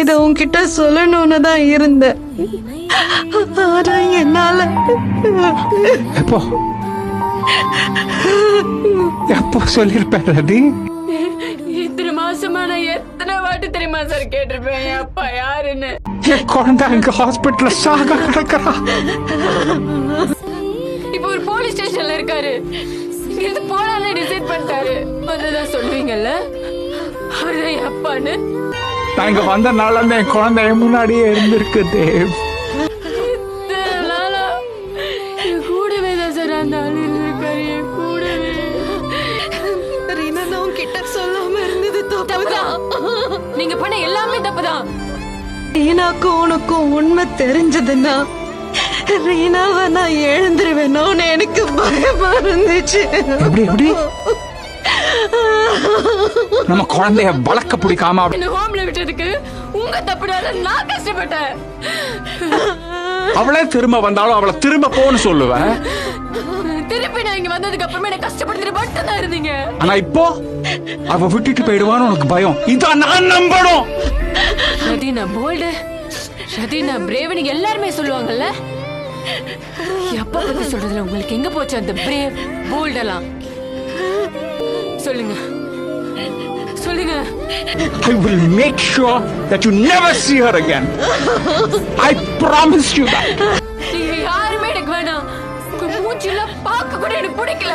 இத உன்கிட்ட சொல்லணும்னு தான் இருந்தேன். ஆனா என்னால எப்போ எப்போ சொல்லிருப்பேன் ரதி? இத்தனை மாசமா நான் எத்தனை வாட்டி தெரியுமா சார் கேட்டிருப்பேன் என் அப்பா யாருன்னு. என் குழந்தை அங்க ஹாஸ்பிட்டல்ல சாக கிடக்குறா. இப்ப ஒரு போலீஸ் ஸ்டேஷன்ல இருக்காரு. இங்கிருந்து போலான்னு டிசைட் பண்ணிட்டாரு. அதுதான் சொல்லுவீங்கல்ல அவர்தான் என் அப்பான்னு. நான் இங்க வந்த நாள்ல இருந்து என் குழந்தை என் முன்னாடியே இருந்திருக்கு தேவ். இத்தனை நாளா என் கூடவே தான் சார் அந்த ஆளு இருந்திருக்காரு. என் கூடவே. ரீனா, நான் உன்கிட்ட சொல்லாம இருந்தது தப்புதான். நீங்க பண்ண எல்லாமே தப்புதான். ரீனாக்கும் உனக்கும் உண்மை தெரிஞ்சதுன்னா ரீனாவை நான் எழுந்துருவேணும்னு எனக்கு பயமா இருந்துச்சு. எப்படி எப்படி நம்ம குழந்தைய வளர்க்க பிடிக்காம என்ன ஹோம்ல விட்டதுக்கு உங்க தப்புனால நான் கஷ்டப்பட்டேன். அவளே திரும்ப வந்தாலும் அவளை திரும்ப போன்னு சொல்லுவேன். திருப்பி நான் இங்க வந்ததுக்கு அப்புறமே என்ன கஷ்டப்படுத்திட்டு மட்டும் தான் இருந்தீங்க. ஆனா இப்போ அவ விட்டுட்டு போயிடுவான்னு உனக்கு பயம். இதான் நான் நம்பணும். ரதீனா போல்டு, ரதீனா பிரேவ் நீங்க எல்லாருமே சொல்லுவாங்கல்ல. எப்ப பத்தி சொல்றதுல உங்களுக்கு எங்க போச்சு அந்த பிரேவ் போல்டெல்லாம்? சொல்லுங்க சொல்லுங்க. I will make sure that you never see her again. I promise you that. நீங்க யாருமே எனக்கு வேணாம். உங்க மூஞ்சில பார்க்க கூட எனக்கு பிடிக்கல.